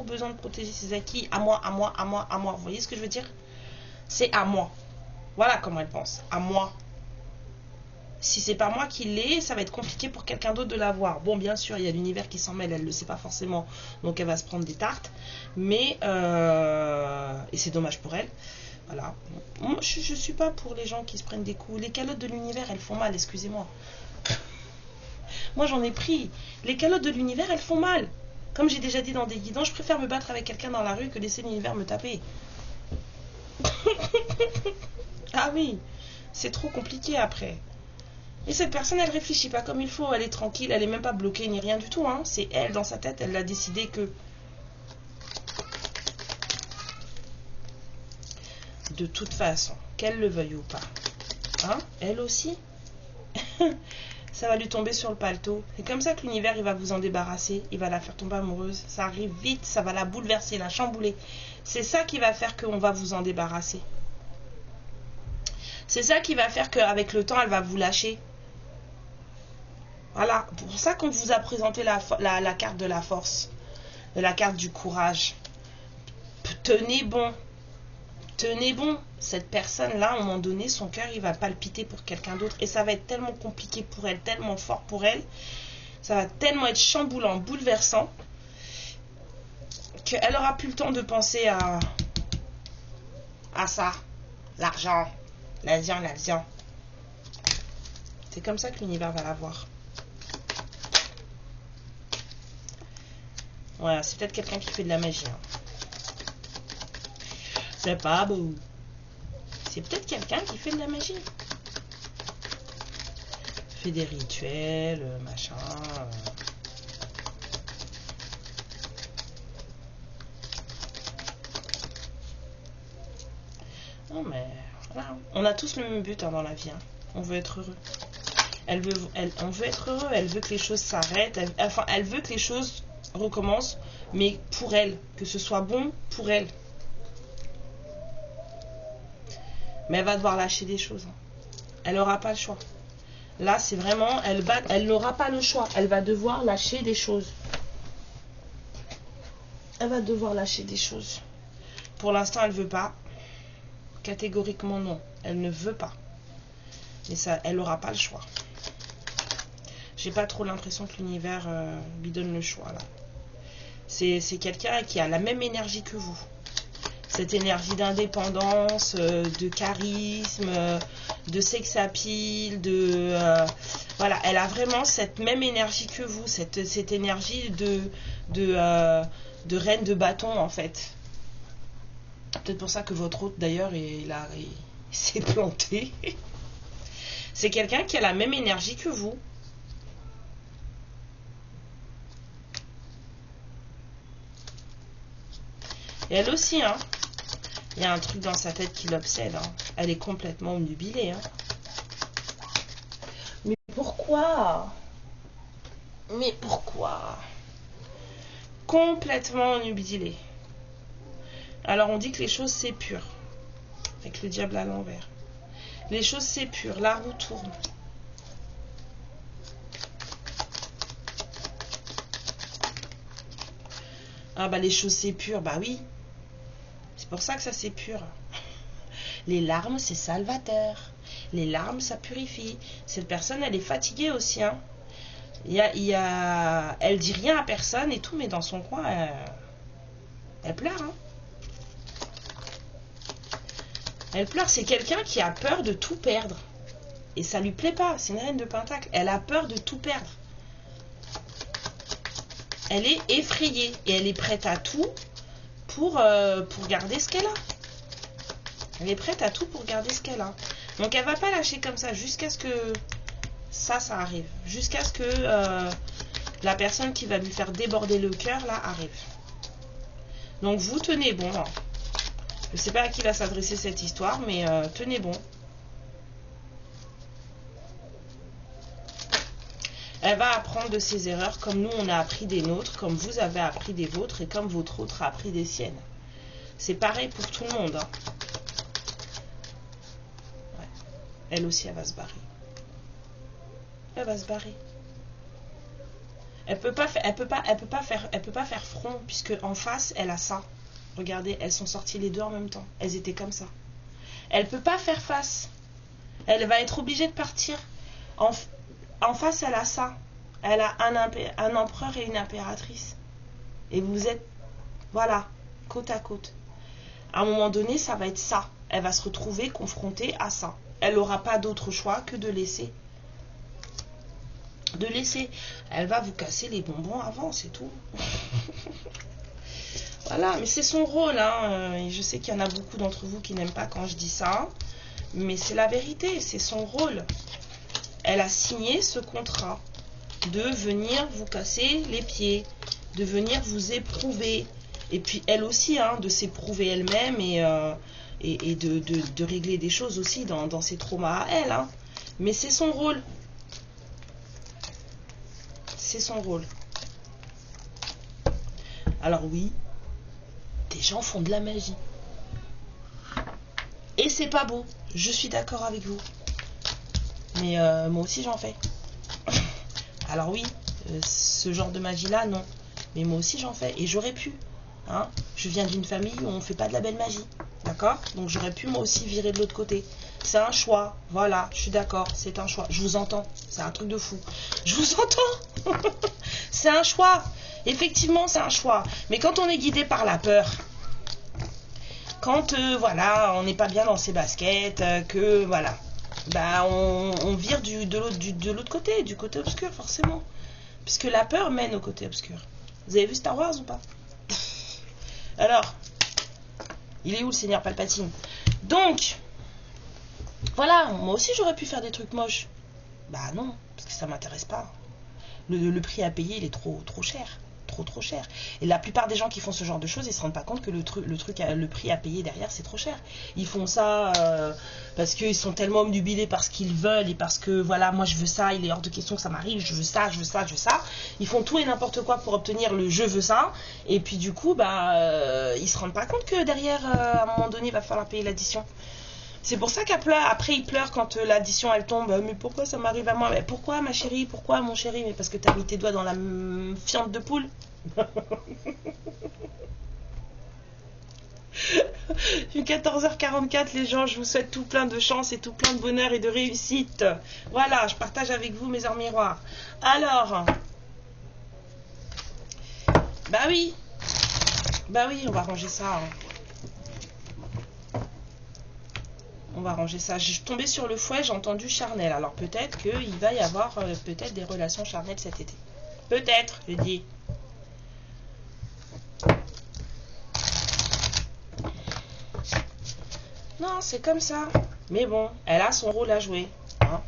besoin de protéger ses acquis. À moi, à moi, à moi, à moi. Vous voyez ce que je veux dire? C'est à moi. Voilà comment elle pense. À moi. Si c'est pas moi qui l'ai, ça va être compliqué pour quelqu'un d'autre de l'avoir. Bon, bien sûr, il y a l'univers qui s'en mêle, elle le sait pas forcément, donc elle va se prendre des tartes. Mais, et c'est dommage pour elle. Voilà. Moi, je suis pas pour les gens qui se prennent des coups. Les calottes de l'univers, elles font mal, excusez-moi. Moi, j'en ai pris. Les calottes de l'univers, elles font mal. Comme j'ai déjà dit dans des guidons, je préfère me battre avec quelqu'un dans la rue que laisser l'univers me taper. Ah oui, c'est trop compliqué après. Et cette personne, elle réfléchit pas comme il faut, elle est tranquille, elle est même pas bloquée ni rien du tout, hein. C'est elle, dans sa tête, elle a décidé que... De toute façon, qu'elle le veuille ou pas, hein, elle aussi, ça va lui tomber sur le paletot. C'est comme ça que l'univers, il va vous en débarrasser, il va la faire tomber amoureuse. Ça arrive vite, ça va la bouleverser, la chambouler. C'est ça qui va faire qu'on va vous en débarrasser. C'est ça qui va faire qu'avec le temps, elle va vous lâcher. Voilà, pour ça qu'on vous a présenté la carte de la force, la carte du courage. Tenez bon. Tenez bon, cette personne-là, à un moment donné, son cœur, il va palpiter pour quelqu'un d'autre. Et ça va être tellement compliqué pour elle, tellement fort pour elle. Ça va tellement être chamboulant, bouleversant, qu'elle n'aura plus le temps de penser à ça. L'argent, l'argent. C'est comme ça que l'univers va la voir. Voilà, c'est peut-être quelqu'un qui fait de la magie, hein. C'est pas beau. C'est peut-être quelqu'un qui fait de la magie. Fait des rituels, machin. Non mais voilà. On a tous le même but, hein, dans la vie, hein. On veut être heureux. On veut être heureux. Elle veut que les choses s'arrêtent. Elle veut que les choses recommencent, mais pour elle, que ce soit bon pour elle. Mais elle va devoir lâcher des choses, hein. Elle n'aura pas le choix. Là, c'est vraiment, elle n'aura pas le choix. Elle va devoir lâcher des choses. Elle va devoir lâcher des choses. Pour l'instant, elle ne veut pas. Catégoriquement, non. Elle ne veut pas. Mais ça, elle n'aura pas le choix. J'ai pas trop l'impression que l'univers lui donne le choix, là. C'est quelqu'un qui a la même énergie que vous. Cette énergie d'indépendance, de charisme, de sex appeal, voilà, elle a vraiment cette même énergie que vous, cette énergie de reine de bâton, en fait. Peut-être pour ça que votre hôte, d'ailleurs, il s'est planté. C'est quelqu'un qui a la même énergie que vous. Et elle aussi, hein. Il y a un truc dans sa tête qui l'obsède, hein. Elle est complètement obnubilée, hein. Mais pourquoi? Mais pourquoi? Complètement obnubilée. Alors on dit que les choses c'est pur. Avec le diable à l'envers. Les choses c'est pur, la roue tourne. Ah bah les choses c'est pur, bah oui. C'est pour ça que ça c'est pur. Les larmes c'est salvateur. Les larmes ça purifie. Cette personne elle est fatiguée aussi, hein. Elle dit rien à personne et tout, mais dans son coin elle pleure, hein. Elle pleure, c'est quelqu'un qui a peur de tout perdre. Et ça lui plaît pas. C'est une reine de pentacle. Elle a peur de tout perdre. Elle est effrayée. Et elle est prête à tout pour garder ce qu'elle a. Elle est prête à tout pour garder ce qu'elle a. Donc elle va pas lâcher comme ça jusqu'à ce que ça arrive. Jusqu'à ce que la personne qui va lui faire déborder le cœur là arrive. Donc vous tenez bon. Je sais pas à qui va s'adresser cette histoire, mais tenez bon. Elle va apprendre de ses erreurs comme nous on a appris des nôtres, comme vous avez appris des vôtres et comme votre autre a appris des siennes. C'est pareil pour tout le monde. Hein. Ouais. Elle aussi, elle va se barrer. Elle va se barrer. Elle peut pas faire front puisque en face elle a ça. Regardez, elles sont sorties les deux en même temps. Elles étaient comme ça. Elle peut pas faire face. Elle va être obligée de partir. En face, elle a ça. Elle a un empereur et une impératrice. Et vous êtes, voilà, côte à côte. À un moment donné, ça va être ça. Elle va se retrouver confrontée à ça. Elle n'aura pas d'autre choix que de laisser. Elle va vous casser les bonbons avant, c'est tout. Voilà, mais c'est son rôle. Hein. Et je sais qu'il y en a beaucoup d'entre vous qui n'aiment pas quand je dis ça. Mais c'est la vérité, c'est son rôle. Elle a signé ce contrat de venir vous casser les pieds, de venir vous éprouver. Et puis elle aussi, hein, de s'éprouver elle-même et de régler des choses aussi dans ses traumas à elle. Hein. Mais c'est son rôle. C'est son rôle. Alors oui, des gens font de la magie. Et c'est pas beau. Je suis d'accord avec vous. Mais moi aussi j'en fais. Alors oui, ce genre de magie-là, non. Mais moi aussi j'en fais. Et j'aurais pu. Hein. Je viens d'une famille où on ne fait pas de la belle magie. D'accord? Donc j'aurais pu moi aussi virer de l'autre côté. C'est un choix. Voilà, je suis d'accord. C'est un choix. Je vous entends. C'est un truc de fou. Je vous entends. C'est un choix. Effectivement, c'est un choix. Mais quand on est guidé par la peur, quand voilà, on n'est pas bien dans ses baskets, que voilà, bah on vire de l'autre côté, du côté obscur forcément, puisque la peur mène au côté obscur. Vous avez vu Star Wars ou pas? Alors, il est où le Seigneur Palpatine? Donc, voilà, moi aussi j'aurais pu faire des trucs moches. Bah non, parce que ça m'intéresse pas. Le prix à payer, il est trop cher. Trop cher. Et la plupart des gens qui font ce genre de choses, ils se rendent pas compte que le prix à payer derrière, c'est trop cher. Ils font ça parce qu'ils sont tellement obnubilés par ce qu'ils veulent et parce que voilà, moi je veux ça, il est hors de question que ça m'arrive, je veux ça. Ils font tout et n'importe quoi pour obtenir le je veux ça. Et puis du coup, bah, ils se rendent pas compte que derrière, à un moment donné, il va falloir payer l'addition. C'est pour ça qu'après, il pleure quand l'addition, elle tombe. Mais pourquoi ça m'arrive à moi? Mais pourquoi, ma chérie? Pourquoi, mon chéri? Mais parce que t'as mis tes doigts dans la fiente de poule. Il est 14h44, les gens. Je vous souhaite tout plein de chance et tout plein de bonheur et de réussite. Voilà, je partage avec vous mes heures miroirs. Alors, bah oui, on va ranger ça. Hein. On va ranger ça. Je suis tombée sur le fouet, j'ai entendu charnel. Alors peut-être qu'il va y avoir peut-être des relations charnelles cet été. Peut-être, je dis. Non, c'est comme ça. Mais bon, elle a son rôle à jouer. Hein.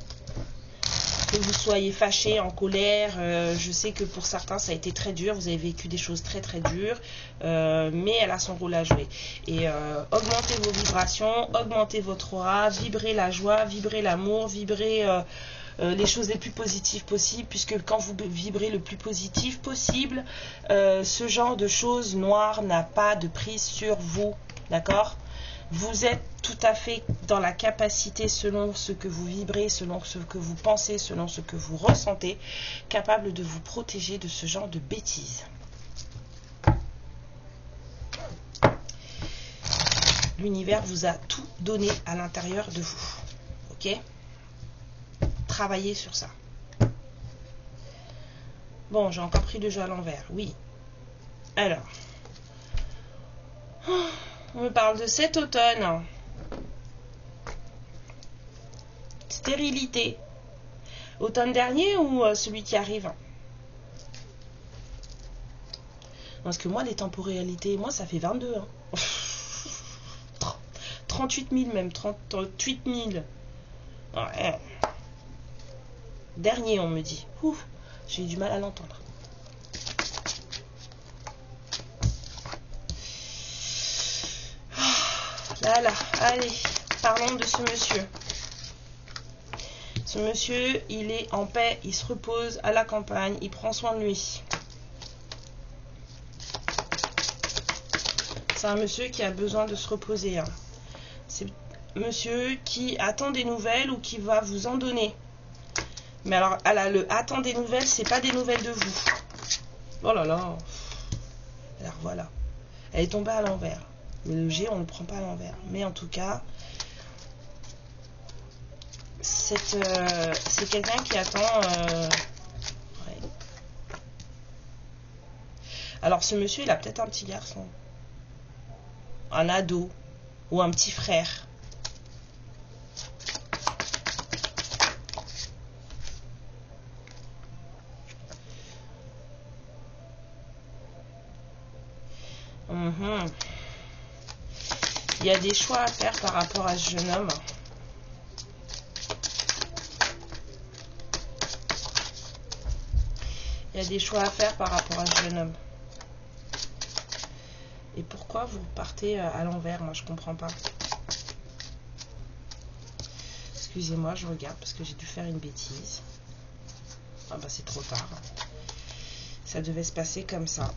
Que vous soyez fâché, en colère, je sais que pour certains ça a été très dur, vous avez vécu des choses très dures, mais elle a son rôle à jouer. Et augmentez vos vibrations, augmentez votre aura, vibrez la joie, vibrez l'amour, vibrez les choses les plus positives possibles, puisque quand vous vibrez le plus positif possible, ce genre de choses noires n'a pas de prise sur vous, d'accord ? Vous êtes tout à fait dans la capacité, selon ce que vous vibrez, selon ce que vous pensez, selon ce que vous ressentez, capable de vous protéger de ce genre de bêtises. L'univers vous a tout donné à l'intérieur de vous. Ok ? Travaillez sur ça. Bon, j'ai encore pris le jeu à l'envers. Oui. Alors. On me parle de cet automne. stérilité. Automne dernier ou celui qui arrive? Parce que moi, les temporalités, moi, ça fait 22. Hein. 38 000 même, 38 000. Ouais. Dernier, on me dit. Ouf, j'ai eu du mal à l'entendre. Là, là, allez, parlons de ce monsieur. Ce monsieur, il est en paix, il se repose à la campagne, il prend soin de lui. C'est un monsieur qui a besoin de se reposer. Hein. C'est monsieur qui attend des nouvelles ou qui va vous en donner. Mais alors, le attend des nouvelles, c'est pas des nouvelles de vous. Oh là là. Alors voilà. Elle est tombée à l'envers. Mais le G, on ne le prend pas à l'envers. Mais en tout cas, c'est quelqu'un qui attend... ouais. Alors ce monsieur, il a peut-être un petit garçon. Un ado. Ou un petit frère. Il y a des choix à faire par rapport à ce jeune homme. Il y a des choix à faire par rapport à ce jeune homme. Et pourquoi vous partez à l'envers? Moi, je comprends pas. Excusez-moi, je regarde parce que j'ai dû faire une bêtise. Ah bah c'est trop tard. Ça devait se passer comme ça.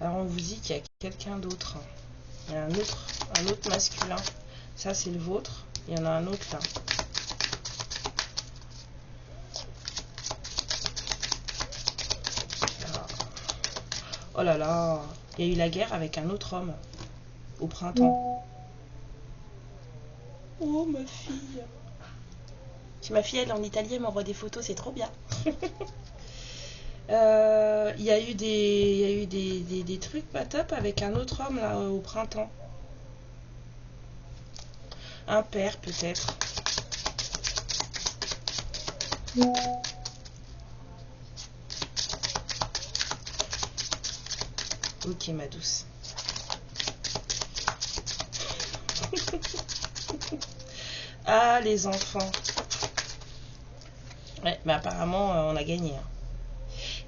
Alors on vous dit qu'il y a quelqu'un d'autre. Il y a un autre masculin. Ça c'est le vôtre. Il y en a un autre là. Oh là là. Il y a eu la guerre avec un autre homme. Au printemps. Oh ma fille. Si ma fille elle est en Italie, elle m'envoie des photos, c'est trop bien. Il y a eu des trucs pas top avec un autre homme là au printemps. Un père peut-être. Ok ma douce. Ah les enfants. Ouais, mais apparemment on a gagné. Hein.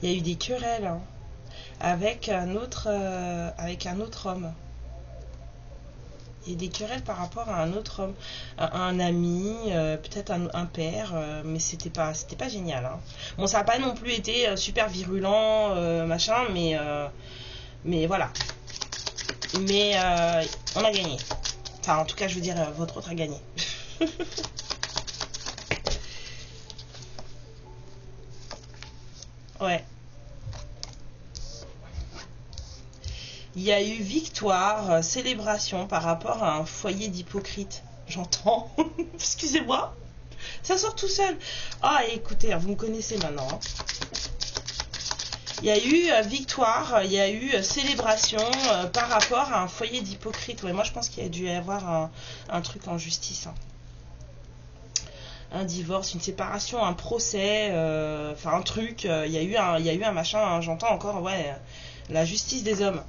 Il y a eu des querelles hein, avec un autre homme. Il y a des querelles par rapport à un autre homme, un ami, peut-être un père, mais c'était pas génial. Hein. Bon, ça n'a pas non plus été super virulent, machin, mais voilà. Mais on a gagné. Enfin, en tout cas, je veux dire, votre autre a gagné. Ouais. Il y a eu victoire, célébration par rapport à un foyer d'hypocrite. J'entends. Excusez-moi. Ça sort tout seul. Ah, écoutez, vous me connaissez maintenant. Hein. Il y a eu victoire, il y a eu célébration par rapport à un foyer d'hypocrite. Ouais, moi, je pense qu'il y a dû y avoir un truc en justice. Hein. Un divorce, une séparation, un procès, enfin un truc. Il y a eu un machin, hein, j'entends encore, ouais, la justice des hommes.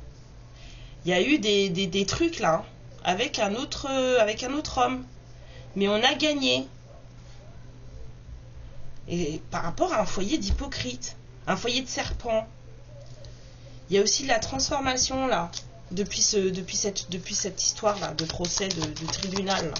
Il y a eu des trucs là, hein, avec un autre homme. Mais on a gagné. Et par rapport à un foyer d'hypocrite, un foyer de serpent. Il y a aussi de la transformation là, depuis cette histoire là, de procès, de tribunal là.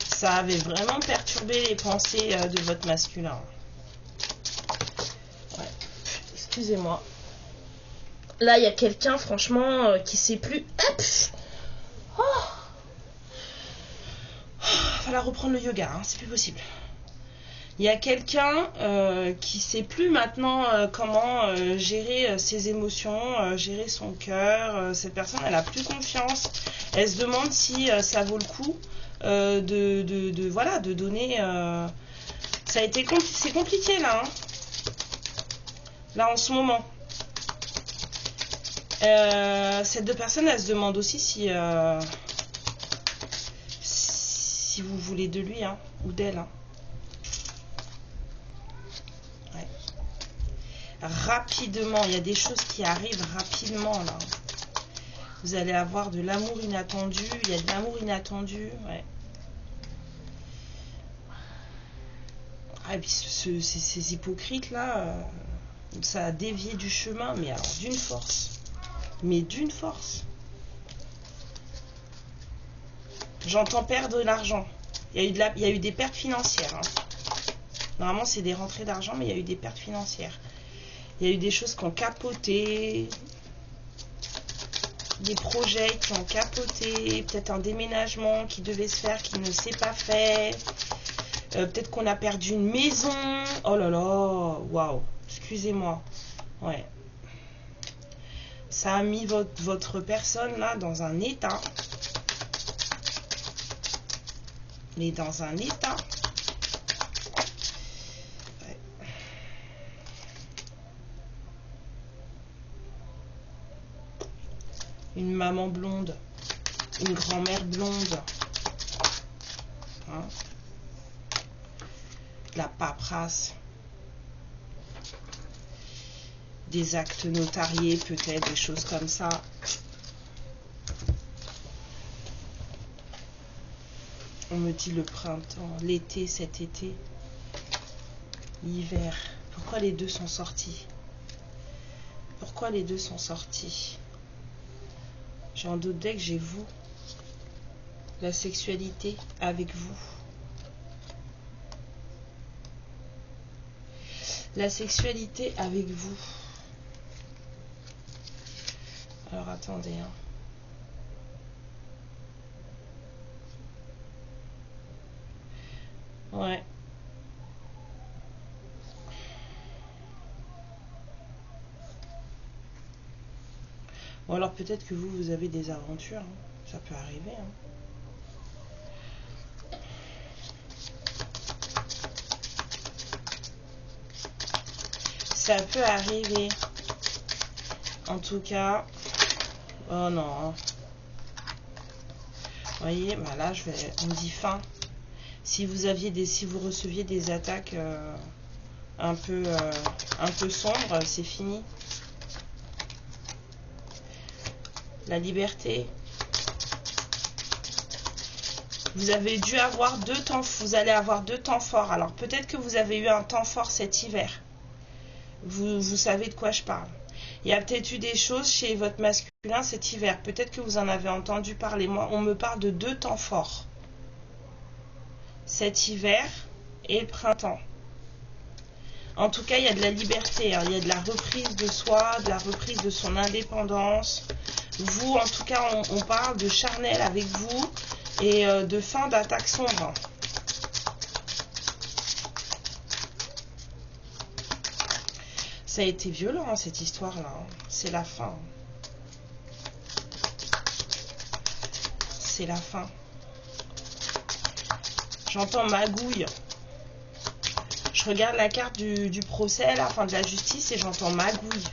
Ça avait vraiment perturbé les pensées de votre masculin. Ouais. Excusez-moi. Là, il y a quelqu'un, franchement, qui sait plus. Hop oh va falloir reprendre le yoga, hein, c'est plus possible. Il y a quelqu'un qui sait plus maintenant comment gérer ses émotions, gérer son cœur. Cette personne, elle a plus confiance. Elle se demande si ça vaut le coup voilà, de donner. Ça a été c'est compliqué là, hein, là en ce moment. Cette deux personnes, elles se demandent aussi si vous voulez de lui, hein, ou d'elle. Hein. Ouais. Rapidement, il y a des choses qui arrivent rapidement là. Vous allez avoir de l'amour inattendu. Il y a de l'amour inattendu. Ouais. Ah, et puis ces hypocrites là, ça a dévié du chemin, mais alors d'une force. Mais d'une force. J'entends perdre de l'argent. Il y a eu des pertes financières. Hein. Normalement, c'est des rentrées d'argent, mais il y a eu des pertes financières. Il y a eu des choses qui ont capoté. Des projets qui ont capoté. Peut-être un déménagement qui devait se faire, qui ne s'est pas fait. Peut-être qu'on a perdu une maison. Oh là là, waouh. Excusez-moi. Ouais. Ça a mis votre personne là dans un état. Mais dans un état. Ouais. Une maman blonde. Une grand-mère blonde. Hein? La paperasse. Des actes notariés, peut-être, des choses comme ça. On me dit le printemps, l'été, cet été, l'hiver. Pourquoi les deux sont sortis? Pourquoi les deux sont sortis? J'ai un doute dès que j'ai vous. La sexualité avec vous. La sexualité avec vous. Alors attendez. Hein. Ouais. Ou alors peut-être que vous avez des aventures. Hein. Ça peut arriver. Hein. Ça peut arriver. En tout cas. Oh non. Vous voyez, bah là, on me dit fin. Si vous receviez des attaques un peu sombres, c'est fini. La liberté. Vous avez dû avoir vous allez avoir 2 temps forts. Alors peut-être que vous avez eu un temps fort cet hiver. Vous savez de quoi je parle. Il y a peut-être eu des choses chez votre masculin cet hiver. Peut-être que vous en avez entendu parler. Moi, on me parle de 2 temps forts. Cet hiver et le printemps. En tout cas, il y a de la liberté. Hein. Il y a de la reprise de soi, de la reprise de son indépendance. Vous, en tout cas, on parle de charnel avec vous et de fin d'attaque sombre. Ça a été violent, hein, cette histoire-là. Hein. C'est la fin. C'est la fin. J'entends magouille. Je regarde la carte du procès, la fin de la justice, et j'entends magouille.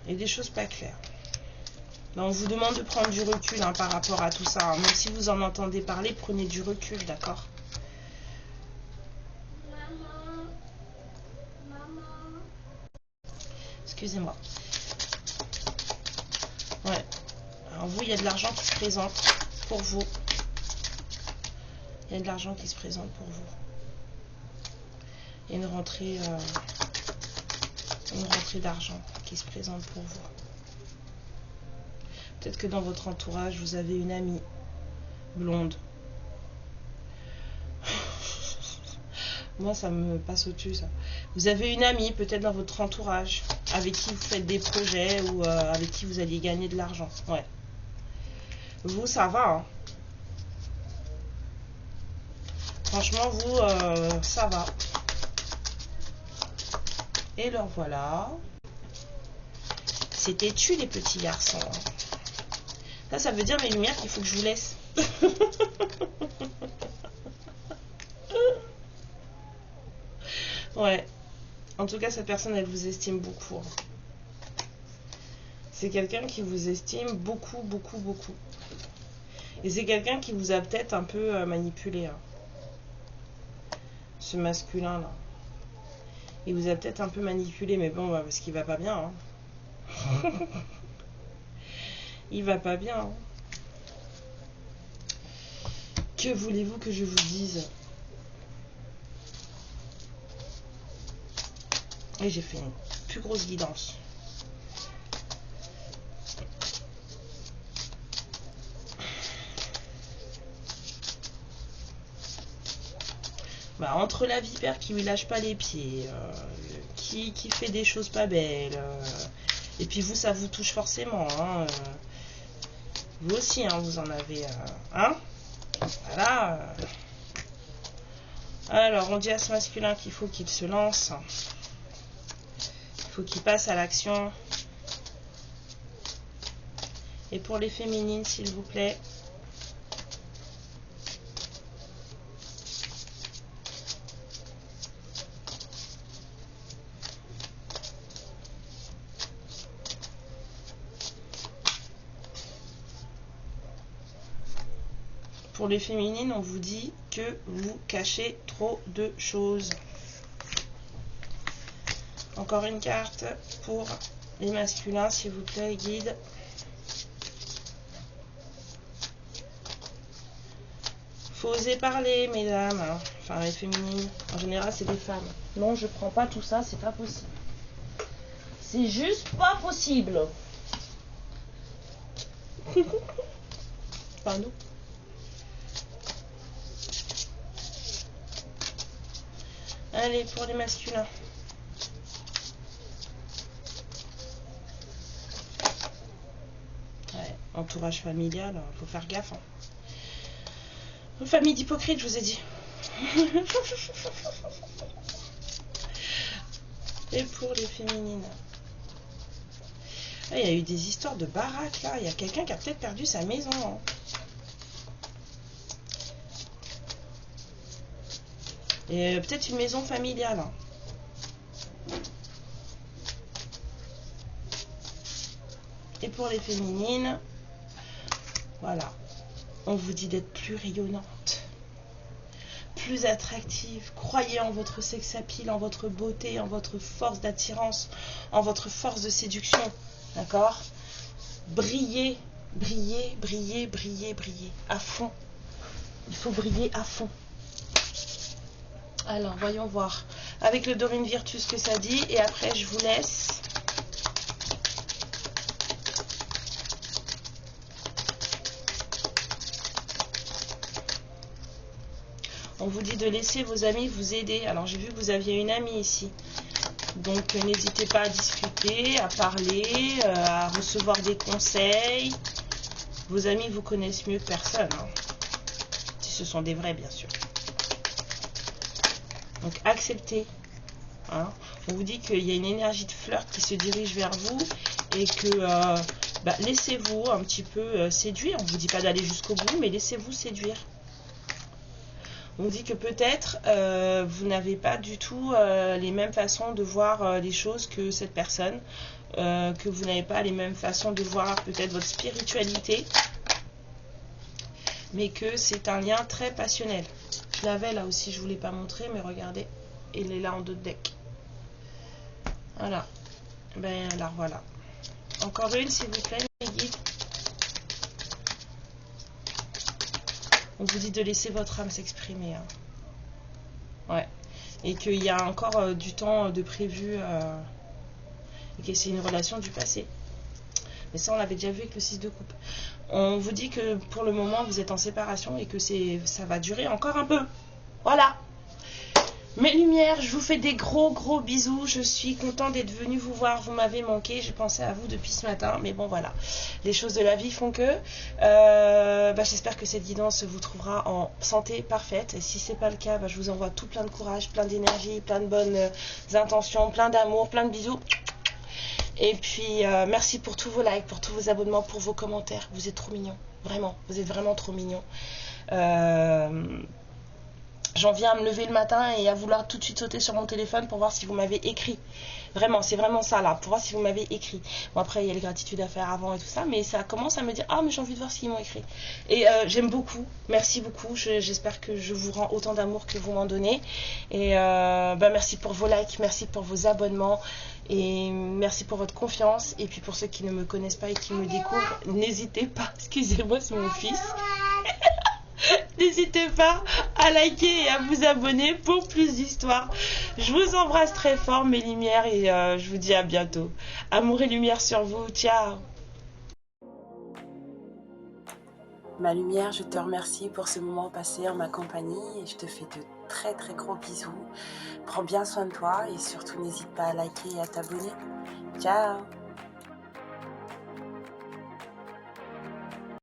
Et des choses pas claires. Donc, on vous demande de prendre du recul hein, par rapport à tout ça. Hein. Même si vous en entendez parler, prenez du recul, d'accord? Excusez-moi. Ouais. Alors vous, il y a de l'argent qui se présente pour vous. Il y a de l'argent qui se présente pour vous. Il y a une rentrée d'argent qui se présente pour vous. Peut-être que dans votre entourage, vous avez une amie blonde. Moi, ça me passe au-dessus, ça. Vous avez une amie, peut-être dans votre entourage, avec qui vous faites des projets ou avec qui vous alliez gagner de l'argent. Ouais. Vous, ça va, hein. Franchement, vous, ça va. Et leur voilà. C'est têtu, les petits garçons. Ça veut dire, mes lumières, qu'il faut que je vous laisse. Ouais. En tout cas, cette personne, elle vous estime beaucoup. C'est quelqu'un qui vous estime beaucoup, beaucoup, beaucoup. Et c'est quelqu'un qui vous a peut-être un peu manipulé. Hein. Ce masculin-là. Il vous a peut-être un peu manipulé, mais bon, parce qu'il va pas bien. Hein. Il va pas bien. Hein. Que voulez-vous que je vous dise? Et j'ai fait une plus grosse guidance. Bah, entre la vipère qui lui lâche pas les pieds, qui fait des choses pas belles, et puis vous, ça vous touche forcément. Hein, vous aussi, hein, vous en avez. Hein, voilà. Alors, on dit à ce masculin qu'il faut qu'il se lance. Il faut qu'il passe à l'action. Et pour les féminines, s'il vous plaît. Pour les féminines, on vous dit que vous cachez trop de choses. Encore une carte pour les masculins, s'il vous plaît, guide. Faut oser parler, mesdames. Enfin, les féminines. En général, c'est des femmes. Non, je prends pas tout ça, c'est pas possible. C'est juste pas possible. Pas nous. Allez, pour les masculins. Ouais, entourage familial, faut faire gaffe. Hein. Une famille d'hypocrites, je vous ai dit. Et pour les féminines. Ah, il y a eu des histoires de baraques là. Il y a quelqu'un qui a peut-être perdu sa maison. Hein. Et peut-être une maison familiale. Hein. Et pour les féminines, voilà. On vous dit d'être plus rayonnante, plus attractive. Croyez en votre sex appeal, en votre beauté, en votre force d'attirance, en votre force de séduction. D'accord? Brillez, brillez, brillez, brillez, brillez. À fond. Il faut briller à fond. Alors, voyons voir. Avec le Dorine Virtus, ce que ça dit. Et après, je vous laisse. On vous dit de laisser vos amis vous aider. Alors, j'ai vu que vous aviez une amie ici. Donc, n'hésitez pas à discuter, à parler, à recevoir des conseils. Vos amis vous connaissent mieux que personne. Hein. Si ce sont des vrais, bien sûr. Donc, acceptez. Hein. On vous dit qu'il y a une énergie de flirt qui se dirige vers vous et que laissez-vous un petit peu séduire. On ne vous dit pas d'aller jusqu'au bout, mais laissez-vous séduire. On dit que peut-être vous n'avez pas du tout les mêmes façons de voir les choses que cette personne, que vous n'avez pas les mêmes façons de voir peut-être votre spiritualité, mais que c'est un lien très passionnel. Je l'avais là aussi, je ne vous l'ai pas montré, mais regardez, il est là en dos de deck. Voilà. Ben alors voilà. Encore une, s'il vous plaît, les guides. On vous dit de laisser votre âme s'exprimer. Hein. Ouais. Et qu'il y a encore du temps de prévu. Et que c'est une relation du passé. Mais ça, on l'avait déjà vu avec le 6 de coupe. On vous dit que pour le moment, vous êtes en séparation et que ça va durer encore un peu. Voilà. Mes lumières, je vous fais des gros bisous. Je suis contente d'être venue vous voir. Vous m'avez manqué. J'ai pensé à vous depuis ce matin. Mais bon, voilà. Les choses de la vie font que. J'espère que cette guidance vous trouvera en santé parfaite. Et si c'est pas le cas, je vous envoie tout plein de courage, plein d'énergie, plein de bonnes intentions, plein d'amour, plein de bisous. Et puis, merci pour tous vos likes, pour tous vos abonnements, pour vos commentaires. Vous êtes trop mignons. Vraiment. Vous êtes vraiment trop mignons. J'en viens à me lever le matin et à vouloir tout de suite sauter sur mon téléphone pour voir si vous m'avez écrit. Vraiment, c'est vraiment ça là, pour voir si vous m'avez écrit. Bon, après, il y a les gratitudes à faire avant et tout ça, mais ça commence à me dire, ah, mais j'ai envie de voir s'ils m'ont écrit. Et j'aime beaucoup, merci beaucoup. J'espère que je vous rends autant d'amour que vous m'en donnez. Et merci pour vos likes, merci pour vos abonnements. Et merci pour votre confiance. Et puis pour ceux qui ne me connaissent pas et qui me découvrent, n'hésitez pas, excusez-moi, c'est mon fils. N'hésitez pas à liker et à vous abonner pour plus d'histoires. Je vous embrasse très fort mes lumières et je vous dis à bientôt. Amour et lumière sur vous. Ciao. Ma lumière, je te remercie pour ce moment passé en ma compagnie et je te fais de très gros bisous. Prends bien soin de toi et surtout n'hésite pas à liker et à t'abonner. Ciao.